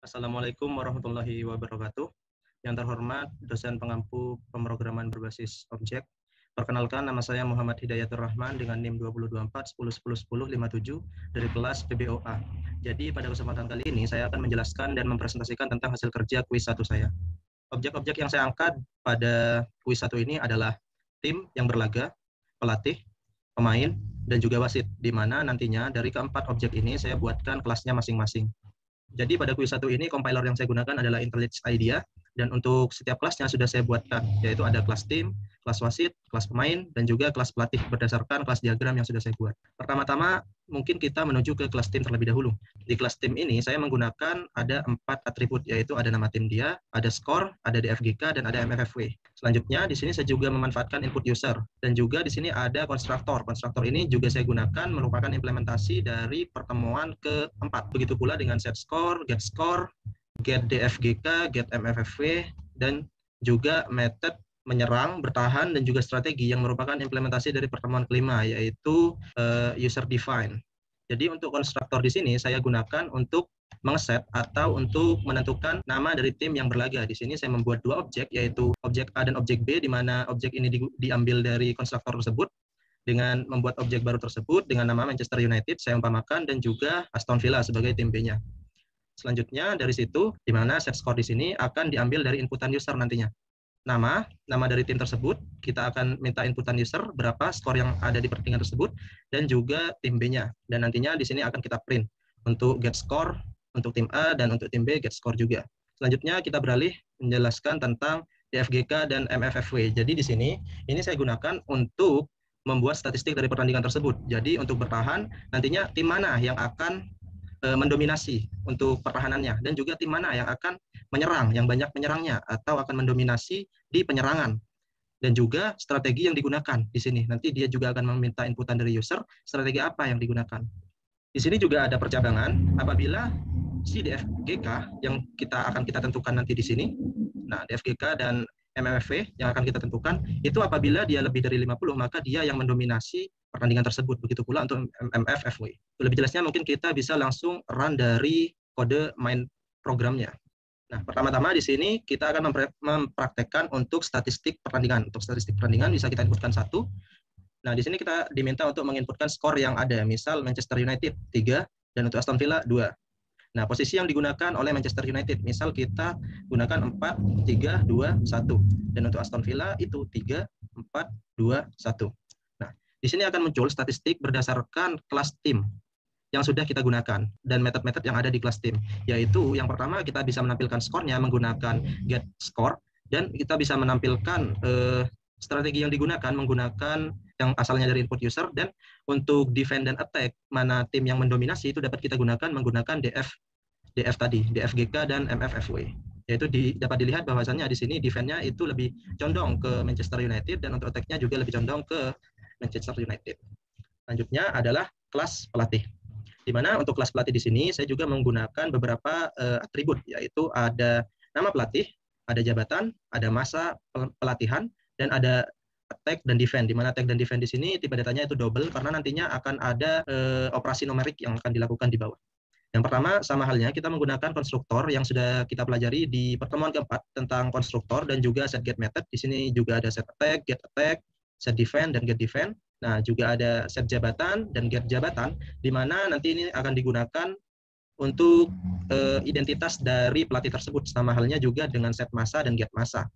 Assalamualaikum warahmatullahi wabarakatuh. Yang terhormat dosen pengampu pemrograman berbasis objek. Perkenalkan, nama saya Muhammad Hidayatur Rahman dengan NIM 2024 dari kelas PBOA. Jadi pada kesempatan kali ini saya akan menjelaskan dan mempresentasikan tentang hasil kerja kuis 1 saya. Objek-objek yang saya angkat pada kuis 1 ini adalah tim yang berlaga, pelatih, pemain, dan juga wasit, di mana nantinya dari keempat objek ini saya buatkan kelasnya masing-masing. Jadi pada kuis 1 ini compiler yang saya gunakan adalah IntelliJ IDEA, dan untuk setiap kelasnya sudah saya buatkan, yaitu ada kelas tim, kelas wasit, kelas pemain, dan juga kelas pelatih berdasarkan kelas diagram yang sudah saya buat. Pertama-tama mungkin kita menuju ke kelas tim terlebih dahulu. Di kelas tim ini saya menggunakan ada 4 atribut, yaitu ada nama tim dia, ada skor, ada DFGK, dan ada MFFW. Selanjutnya di sini saya juga memanfaatkan input user, dan juga di sini ada konstruktor. Konstruktor ini juga saya gunakan merupakan implementasi dari pertemuan keempat. Begitu pula dengan set score, get DFGK, get MFFW, dan juga method menyerang, bertahan, dan juga strategi yang merupakan implementasi dari pertemuan kelima, yaitu user define. Jadi untuk konstruktor di sini saya gunakan untuk mengeset atau untuk menentukan nama dari tim yang berlaga. Di sini saya membuat 2 objek, yaitu objek A dan objek B, di mana objek ini diambil dari konstruktor tersebut dengan membuat objek baru tersebut dengan nama Manchester United, saya umpamakan, dan juga Aston Villa sebagai tim B-nya. Selanjutnya dari situ, di mana set score di sini akan diambil dari inputan user nantinya. Nama dari tim tersebut, kita akan minta inputan user berapa skor yang ada di pertandingan tersebut, dan juga tim B-nya. Dan nantinya di sini akan kita print untuk get score untuk tim A dan untuk tim B get score juga. Selanjutnya kita beralih menjelaskan tentang DFGK dan MFFW. Jadi di sini ini saya gunakan untuk membuat statistik dari pertandingan tersebut. Jadi untuk bertahan nantinya tim mana yang akan mendominasi untuk pertahanannya, dan juga tim mana yang akan menyerang, yang banyak menyerangnya atau akan mendominasi di penyerangan, dan juga strategi yang digunakan di sini. Nanti dia juga akan meminta inputan dari user, strategi apa yang digunakan. Di sini juga ada percabangan apabila si DFGK yang akan kita tentukan nanti di sini. Nah, DFGK dan MFV yang akan kita tentukan itu apabila dia lebih dari 50, maka dia yang mendominasi pertandingan tersebut. Begitu pula untuk MFFW. Lebih jelasnya mungkin kita bisa langsung run dari kode main programnya. Nah, pertama-tama di sini kita akan mempraktekkan untuk statistik pertandingan. Untuk statistik pertandingan bisa kita inputkan 1. Nah, di sini kita diminta untuk menginputkan skor yang ada. Misal Manchester United 3 dan untuk Aston Villa 2. Nah, posisi yang digunakan oleh Manchester United, misal kita gunakan 4, 3, 2, 1. Dan untuk Aston Villa itu 3, 4, 2, 1. Nah, di sini akan muncul statistik berdasarkan kelas tim yang sudah kita gunakan dan metode-metode yang ada di kelas tim. Yaitu yang pertama kita bisa menampilkan skornya menggunakan get score, dan kita bisa menampilkan strategi yang digunakan menggunakan yang asalnya dari input user, dan untuk defend dan attack mana tim yang mendominasi itu dapat kita gunakan menggunakan DF tadi, DFGK dan MFFW. Yaitu dapat dilihat bahwasannya di sini defend-nya itu lebih condong ke Manchester United, dan untuk attack-nya juga lebih condong ke Manchester United. Selanjutnya adalah kelas pelatih. Di mana untuk kelas pelatih di sini saya juga menggunakan beberapa atribut, yaitu ada nama pelatih, ada jabatan, ada masa pelatihan, dan ada attack dan defend, di mana attack dan defend di sini tipe datanya itu double karena nantinya akan ada operasi numerik yang akan dilakukan di bawah. Yang pertama sama halnya kita menggunakan konstruktor yang sudah kita pelajari di pertemuan keempat tentang konstruktor dan juga set get method. Di sini juga ada set attack, set defend, dan get defend. Nah, juga ada set jabatan dan get jabatan, di mana nanti ini akan digunakan untuk identitas dari pelatih tersebut. Sama halnya juga dengan set masa dan get masa.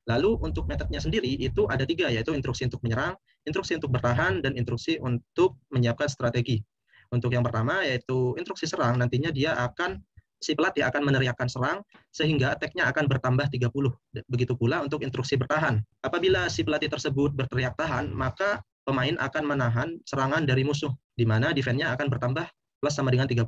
Lalu untuk metodenya sendiri itu ada 3, yaitu instruksi untuk menyerang, instruksi untuk bertahan, dan instruksi untuk menyiapkan strategi. Untuk yang pertama yaitu instruksi serang, nantinya si pelatih akan meneriakkan serang sehingga attack-nya akan bertambah 30. Begitu pula untuk instruksi bertahan. Apabila si pelatih tersebut berteriak tahan, maka pemain akan menahan serangan dari musuh, di mana defense-nya akan bertambah plus sama dengan 30.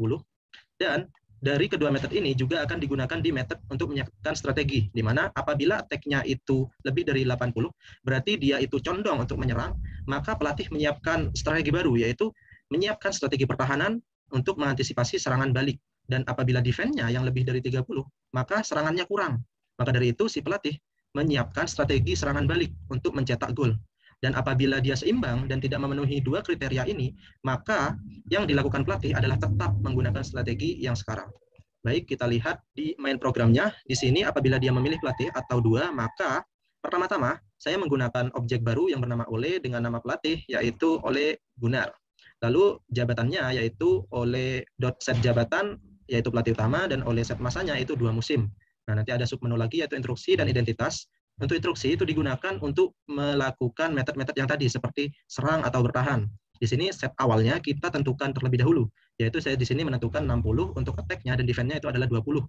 Dan dari kedua metode ini juga akan digunakan di metode untuk menyiapkan strategi, di mana apabila attack-nya itu lebih dari 80, berarti dia itu condong untuk menyerang, maka pelatih menyiapkan strategi baru, yaitu menyiapkan strategi pertahanan untuk mengantisipasi serangan balik. Dan apabila defense-nya yang lebih dari 30, maka serangannya kurang. Maka dari itu si pelatih menyiapkan strategi serangan balik untuk mencetak gol. Dan apabila dia seimbang dan tidak memenuhi 2 kriteria ini, maka yang dilakukan pelatih adalah tetap menggunakan strategi yang sekarang. Baik, kita lihat di main programnya. Di sini apabila dia memilih pelatih atau dua, maka pertama-tama saya menggunakan objek baru yang bernama Ole dengan nama pelatih, yaitu Ole Gunnar. Lalu jabatannya yaitu Ole set jabatan, yaitu pelatih utama, dan Ole set masanya itu 2 musim. Nah, nanti ada submenu lagi yaitu instruksi dan identitas. Untuk instruksi itu digunakan untuk melakukan metode-metode yang tadi, seperti serang atau bertahan. Di sini set awalnya kita tentukan terlebih dahulu, yaitu saya di sini menentukan 60 untuk attack-nya dan defense-nya itu adalah 20.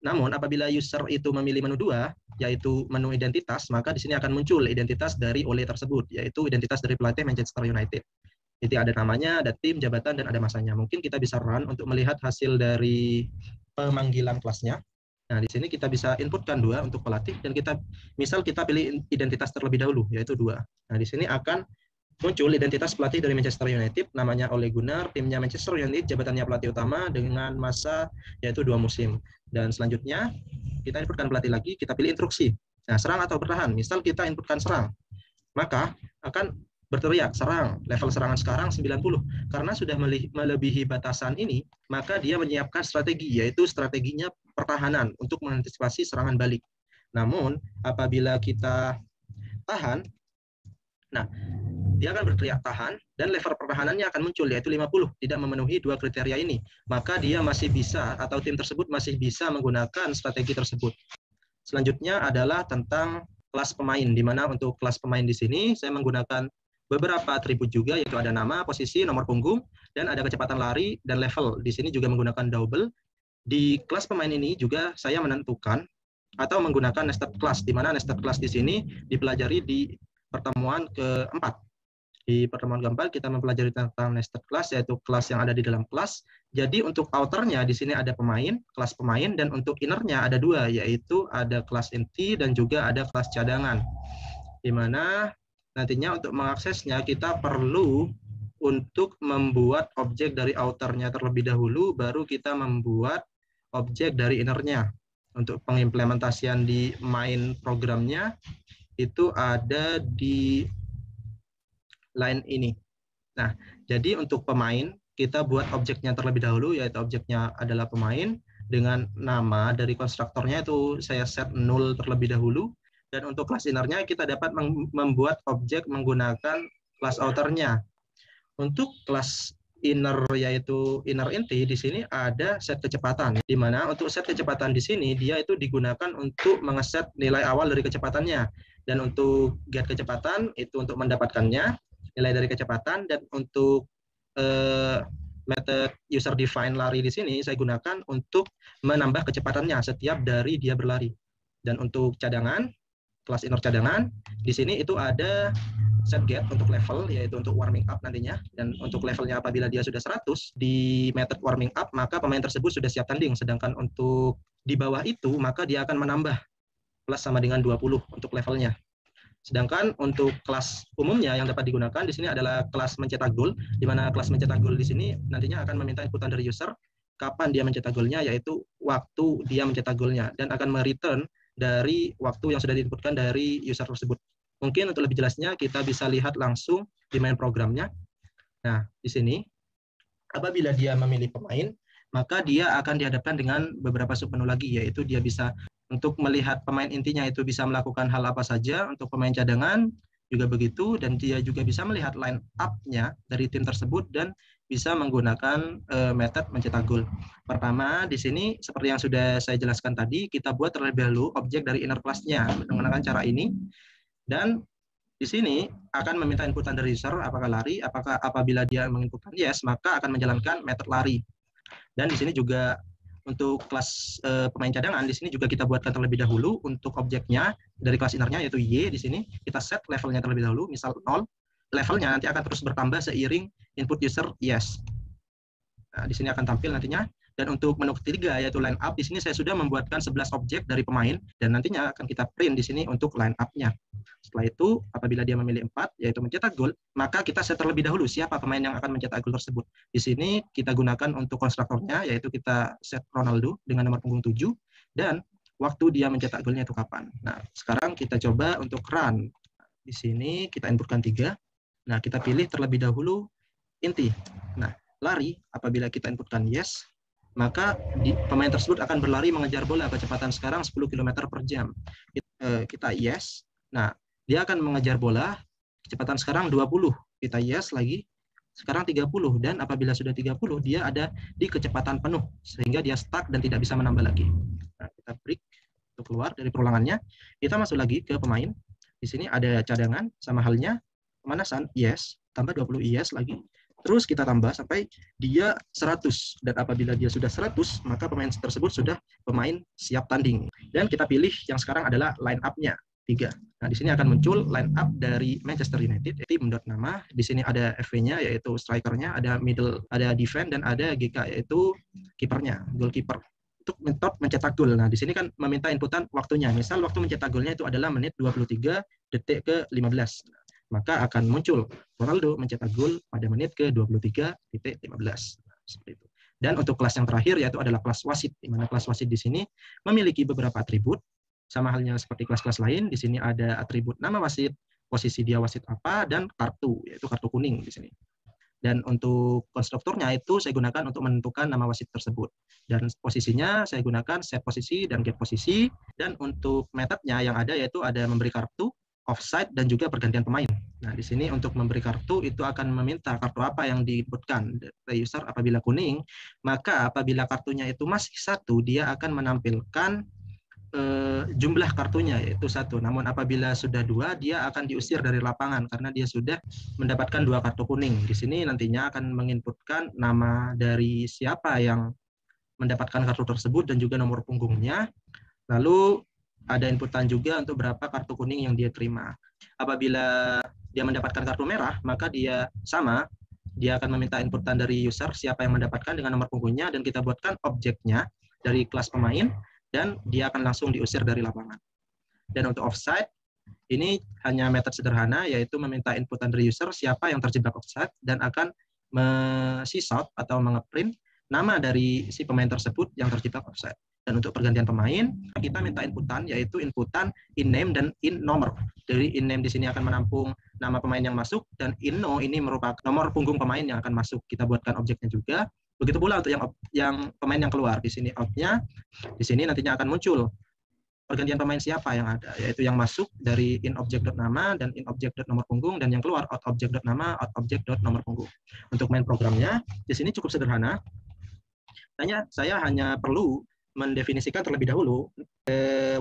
Namun apabila user itu memilih menu 2, yaitu menu identitas, maka di sini akan muncul identitas dari Ole tersebut, yaitu identitas dari pelatih Manchester United. Jadi ada namanya, ada tim, jabatan, dan ada masanya. Mungkin kita bisa run untuk melihat hasil dari pemanggilan kelasnya. Nah, di sini kita bisa inputkan 2 untuk pelatih, dan misal kita pilih identitas terlebih dahulu, yaitu 2. Nah, di sini akan muncul identitas pelatih dari Manchester United, namanya Ole Gunnar, timnya Manchester United, jabatannya pelatih utama dengan masa yaitu 2 musim. Dan selanjutnya kita inputkan pelatih lagi, kita pilih instruksi. Nah, serang atau bertahan. Misal kita inputkan serang, maka akan berteriak serang, level serangan sekarang 90. Karena sudah melebihi batasan ini, maka dia menyiapkan strategi, yaitu strateginya pertahanan untuk mengantisipasi serangan balik. Namun, apabila kita tahan, nah, dia akan berteriak tahan, dan level pertahanannya akan muncul, yaitu 50, tidak memenuhi 2 kriteria ini. Maka dia masih bisa, atau tim tersebut masih bisa menggunakan strategi tersebut. Selanjutnya adalah tentang kelas pemain, di mana untuk kelas pemain di sini saya menggunakan beberapa atribut juga, yaitu ada nama, posisi, nomor punggung, dan ada kecepatan lari, dan level. Di sini juga menggunakan double. Di kelas pemain ini juga saya menentukan atau menggunakan nested class, di mana nested class di sini dipelajari di pertemuan keempat. Di pertemuan keempat kita mempelajari tentang nested class, yaitu kelas yang ada di dalam kelas. Jadi untuk outernya di sini ada pemain, kelas pemain, dan untuk innernya ada 2, yaitu ada kelas inti dan juga ada kelas cadangan. Di mana nantinya untuk mengaksesnya kita perlu untuk membuat objek dari outernya terlebih dahulu, baru kita membuat objek dari innernya. Untuk pengimplementasian di main programnya itu ada di line ini. Nah, jadi untuk pemain, kita buat objeknya terlebih dahulu, yaitu objeknya adalah pemain, dengan nama dari konstruktornya itu saya set 0 terlebih dahulu, dan untuk kelas innernya kita dapat membuat objek menggunakan kelas outernya. Untuk kelas inner, yaitu inner inti, di sini ada set kecepatan, di mana untuk set kecepatan di sini dia itu digunakan untuk mengeset nilai awal dari kecepatannya, dan untuk get kecepatan itu untuk mendapatkannya nilai dari kecepatan, dan untuk method user define lari di sini saya gunakan untuk menambah kecepatannya setiap dari dia berlari. Dan untuk cadangan, kelas inner cadangan, di sini itu ada set get untuk level, yaitu untuk warming up nantinya, dan untuk levelnya apabila dia sudah 100 di method warming up, maka pemain tersebut sudah siap tanding. Sedangkan untuk di bawah itu, maka dia akan menambah plus sama dengan 20 untuk levelnya. Sedangkan untuk kelas umumnya yang dapat digunakan di sini adalah kelas mencetak gol, di mana kelas mencetak gol di sini nantinya akan meminta inputan dari user kapan dia mencetak golnya, yaitu waktu dia mencetak golnya, dan akan mereturn dari waktu yang sudah diinputkan dari user tersebut. Mungkin untuk lebih jelasnya kita bisa lihat langsung di main programnya. Nah, di sini apabila dia memilih pemain, maka dia akan dihadapkan dengan beberapa submenu lagi, yaitu dia bisa untuk melihat pemain intinya itu bisa melakukan hal apa saja, untuk pemain cadangan juga begitu, dan dia juga bisa melihat line up-nya dari tim tersebut dan bisa menggunakan method mencetak gol. Pertama, di sini seperti yang sudah saya jelaskan tadi, kita buat terlebih dahulu objek dari inner class-nya menggunakan cara ini, dan di sini akan meminta inputan dari user apakah lari, apabila dia menginputkan yes, maka akan menjalankan method lari. Dan di sini juga untuk kelas pemain cadangan, di sini juga kita buatkan terlebih dahulu untuk objeknya dari kelas innernya, yaitu Y. Di sini kita set levelnya terlebih dahulu, misal 0. Levelnya nanti akan terus bertambah seiring input user yes. Nah, di sini akan tampil nantinya. Dan untuk menu ketiga, yaitu line up, di sini saya sudah membuatkan 11 objek dari pemain, dan nantinya akan kita print di sini untuk line up-nya. Setelah itu, apabila dia memilih 4, yaitu mencetak gol, maka kita set terlebih dahulu siapa pemain yang akan mencetak gol tersebut. Di sini kita gunakan untuk konstruktornya, yaitu kita set Ronaldo dengan nomor punggung 7, dan waktu dia mencetak golnya itu kapan. Nah, sekarang kita coba untuk run. Di sini kita inputkan 3. Nah, kita pilih terlebih dahulu inti. Nah, lari, apabila kita inputkan yes, maka pemain tersebut akan berlari mengejar bola kecepatan sekarang 10 km per jam. Kita yes. Nah, dia akan mengejar bola kecepatan sekarang 20. Kita yes lagi. Sekarang 30, dan apabila sudah 30 dia ada di kecepatan penuh sehingga dia stuck dan tidak bisa menambah lagi. Nah, kita break untuk keluar dari perulangannya. Kita masuk lagi ke pemain. Di sini ada cadangan, sama halnya pemanasan, yes, tambah 20 yes lagi. Terus kita tambah sampai dia 100, dan apabila dia sudah 100 maka pemain tersebut sudah pemain siap tanding. Dan kita pilih yang sekarang adalah line up-nya 3. Nah, di sini akan muncul line up dari Manchester United, tim .nama. Di sini ada FV-nya yaitu strikernya, ada middle, ada defense, dan ada GK yaitu kipernya, goalkeeper. Untuk metode mencetak gol. Nah, di sini kan meminta inputan waktunya. Misal waktu mencetak golnya itu adalah menit 23 detik ke 15. Maka akan muncul Ronaldo mencetak gol pada menit ke 23.15. Seperti itu. Dan untuk kelas yang terakhir yaitu adalah kelas wasit, di mana kelas wasit di sini memiliki beberapa atribut. Sama halnya seperti kelas-kelas lain, di sini ada atribut nama wasit, posisi dia wasit apa, dan kartu, yaitu kartu kuning di sini. Dan untuk konstruktornya itu saya gunakan untuk menentukan nama wasit tersebut. Dan posisinya saya gunakan set posisi dan get posisi. Dan untuk metodenya yang ada yaitu ada memberi kartu, offside, dan juga pergantian pemain. Nah, di sini untuk memberi kartu itu akan meminta kartu apa yang diinputkan dari user. Apabila kuning, maka apabila kartunya itu masih 1, dia akan menampilkan jumlah kartunya yaitu 1. Namun apabila sudah 2, dia akan diusir dari lapangan karena dia sudah mendapatkan 2 kartu kuning. Di sini nantinya akan menginputkan nama dari siapa yang mendapatkan kartu tersebut dan juga nomor punggungnya. Lalu ada inputan juga untuk berapa kartu kuning yang dia terima. Apabila dia mendapatkan kartu merah, maka dia akan meminta inputan dari user siapa yang mendapatkan dengan nomor punggungnya, dan kita buatkan objeknya dari kelas pemain, dan dia akan langsung diusir dari lapangan. Dan untuk offside, ini hanya metode sederhana, yaitu meminta inputan dari user siapa yang terjebak offside, dan akan meng-shot atau mengeprint nama dari si pemain tersebut yang terjebak offside. Dan untuk pergantian pemain, kita minta inputan, yaitu inputan in name dan in nomor. Jadi in name di sini akan menampung nama pemain yang masuk, dan in no ini merupakan nomor punggung pemain yang akan masuk. Kita buatkan objeknya juga. Begitu pula untuk yang pemain yang keluar. Di sini out-nya, di sini nantinya akan muncul pergantian pemain siapa yang ada, yaitu yang masuk dari in object.nama dan in object.nomor punggung, dan yang keluar out object.nama, out object.nomor punggung. Untuk main programnya, di sini cukup sederhana. Saya hanya perlu mendefinisikan terlebih dahulu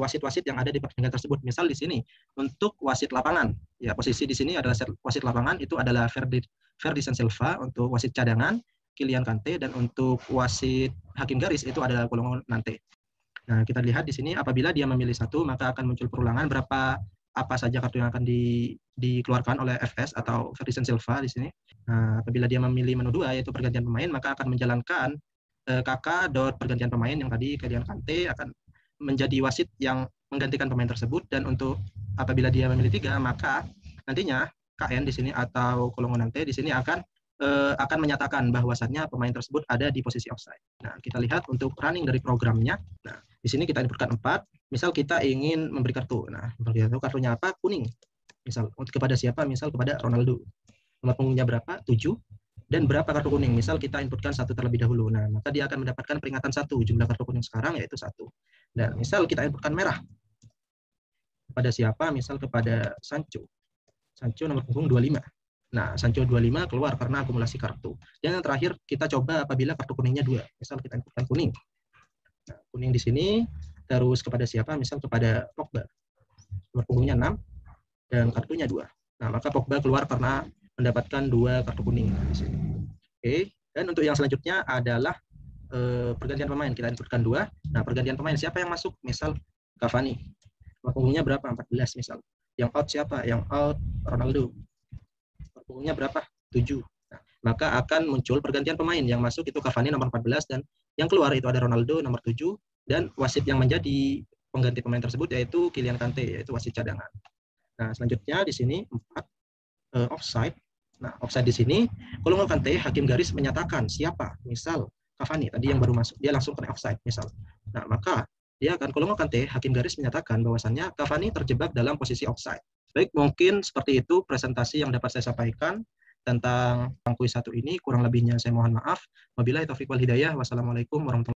wasit-wasit yang ada di pertandingan tersebut. Misal di sini untuk wasit lapangan, ya posisi di sini adalah wasit lapangan itu adalah Ferdinand Silva, untuk wasit cadangan Kylian Kante, dan untuk wasit hakim garis itu adalah Golongan Nante. Nah, kita lihat di sini apabila dia memilih 1, maka akan muncul perulangan apa saja kartu yang akan dikeluarkan oleh FS atau Ferdinand Silva di sini. Nah, apabila dia memilih menu 2 yaitu pergantian pemain, maka akan menjalankan pergantian pemain yang tadi Kylian Kante akan menjadi wasit yang menggantikan pemain tersebut. Dan untuk apabila dia memilih 3, maka nantinya KN di sini atau Golongan Nante di sini akan menyatakan bahwasannya pemain tersebut ada di posisi offside. Nah, kita lihat untuk running dari programnya. Nah, di sini kita inputkan 4. Misal kita ingin memberi kartu. Nah, kartunya apa? Kuning. Misal untuk kepada siapa? Misal kepada Ronaldo. Nomor punggungnya berapa? 7. Dan berapa kartu kuning? Misal kita inputkan 1 terlebih dahulu. Nah, maka dia akan mendapatkan peringatan 1. Jumlah kartu kuning sekarang yaitu 1. Dan misal kita inputkan merah. Kepada siapa? Misal kepada Sancho. Sancho nomor punggung 25. Nah, Sancho 25 keluar karena akumulasi kartu. Dan yang terakhir, kita coba apabila kartu kuningnya 2. Misal kita inputkan kuning. Nah, kuning di sini terus kepada siapa? Misal kepada Pogba. Nomor punggungnya 6 dan kartunya 2. Nah, maka Pogba keluar karena mendapatkan 2 kartu kuning di sini. Oke, dan untuk yang selanjutnya adalah pergantian pemain. Kita inputkan 2. Nah, pergantian pemain siapa yang masuk? Misal Cavani. Nomor punggungnya berapa? 14 misal. Yang out siapa? Yang out Ronaldo. Punggungnya berapa? 7. Nah, maka akan muncul pergantian pemain. Yang masuk itu Cavani nomor 14, dan yang keluar itu ada Ronaldo nomor 7, dan wasit yang menjadi pengganti pemain tersebut yaitu Kylian Kante, yaitu wasit cadangan. Nah, selanjutnya di sini 4 offside. Nah, offside di sini Golongan Kante hakim garis menyatakan siapa? Misal Cavani tadi yang baru masuk, dia langsung kena offside misal. Nah, maka dia akan Golongan Kante hakim garis menyatakan bahwasannya Cavani terjebak dalam posisi offside. Baik, mungkin seperti itu presentasi yang dapat saya sampaikan tentang kuis 1 ini. Kurang lebihnya saya mohon maaf. Wabillahi taufiq wal hidayah. Wassalamualaikum warahmatullahi wabarakatuh.